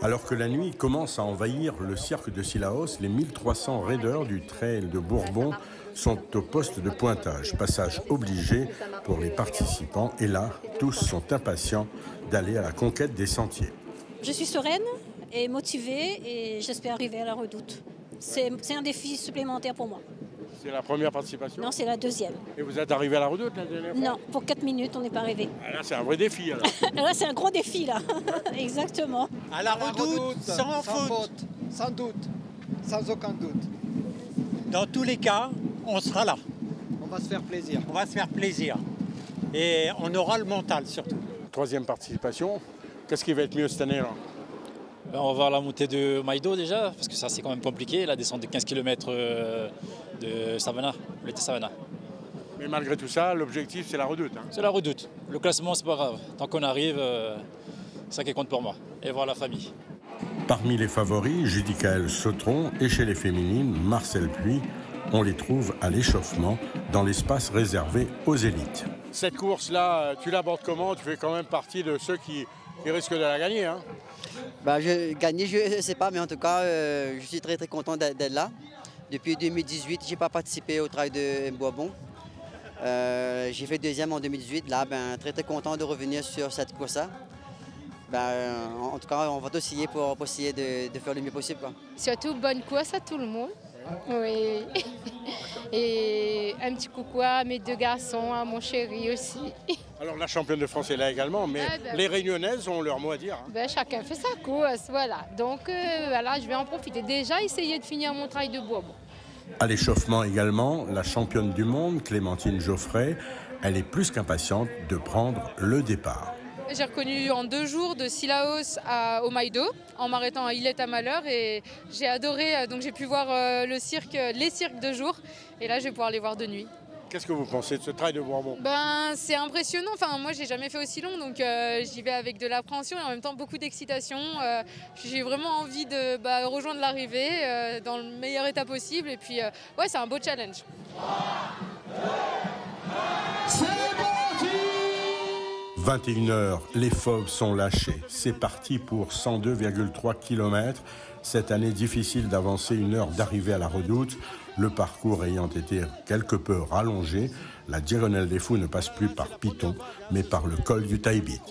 Alors que la nuit commence à envahir le cirque de Cilaos, les 1300 raiders du trail de Bourbon sont au poste de pointage. Passage obligé pour les participants. Et là, tous sont impatients d'aller à la conquête des sentiers. Je suis sereine et motivée et j'espère arriver à la redoute. C'est un défi supplémentaire pour moi. C'est la première participation? Non, c'est la deuxième. Et vous êtes arrivé à la redoute la dernière fois? Non, pour 4 minutes, on n'est pas arrivé. Ah, là, c'est un vrai défi, alors. Là, c'est un gros défi, là. Exactement. À la redoute, sans faute. Sans doute, sans aucun doute. Dans tous les cas, on sera là. On va se faire plaisir. On va se faire plaisir. Et on aura le mental, surtout. Troisième participation. Qu'est-ce qui va être mieux cette année, là? On va voir la montée de Maïdo déjà, parce que ça c'est quand même compliqué, la descente de 15 km de Savannah, l'été Savannah. Mais malgré tout ça, l'objectif c'est la redoute. Hein. C'est la redoute. Le classement c'est pas grave. Tant qu'on arrive, c'est ça qui compte pour moi. Et voir la famille. Parmi les favoris, Judicaël Sautron et chez les féminines, Marcel Puy, on les trouve à l'échauffement dans l'espace réservé aux élites. Cette course-là, tu l'abordes comment? Tu fais quand même partie de ceux qui risquent de la gagner. Hein. Gagner, je ne sais pas, mais en tout cas, je suis très content d'être là. Depuis 2018, je n'ai pas participé au trail de Bourbon. J'ai fait deuxième en 2018. Là, très content de revenir sur cette course-là. En tout cas, on va essayer pour essayer de faire le mieux possible. Quoi. Surtout, bonne course à tout le monde. Oui. Et un petit coucou à mes deux garçons, à mon chéri aussi. Alors la championne de France est là également, mais les Réunionnaises ont leur mot à dire. Hein. Chacun fait sa course, voilà. Donc voilà, je vais en profiter. Déjà, essayer de finir mon trail de Bourbon. À l'échauffement également, la championne du monde, Clémentine Geoffrey, elle est plus qu'impatiente de prendre le départ. J'ai reconnu en 2 jours de Cilaos au Maïdo, en m'arrêtant à Illet-à-Malheur et j'ai adoré, donc j'ai pu voir les cirques de jour et là je vais pouvoir les voir de nuit. Qu'est-ce que vous pensez de ce trail de Bourbon? C'est impressionnant, moi j'ai jamais fait aussi long donc j'y vais avec de l'appréhension et en même temps beaucoup d'excitation. J'ai vraiment envie de rejoindre l'arrivée dans le meilleur état possible et puis ouais c'est un beau challenge. 21h, les fauves sont lâchés. C'est parti pour 102,3 km. Cette année, difficile d'avancer 1 heure d'arrivée à la redoute. Le parcours ayant été quelque peu rallongé, la Diagonale des Fous ne passe plus par Piton, mais par le col du Taibit.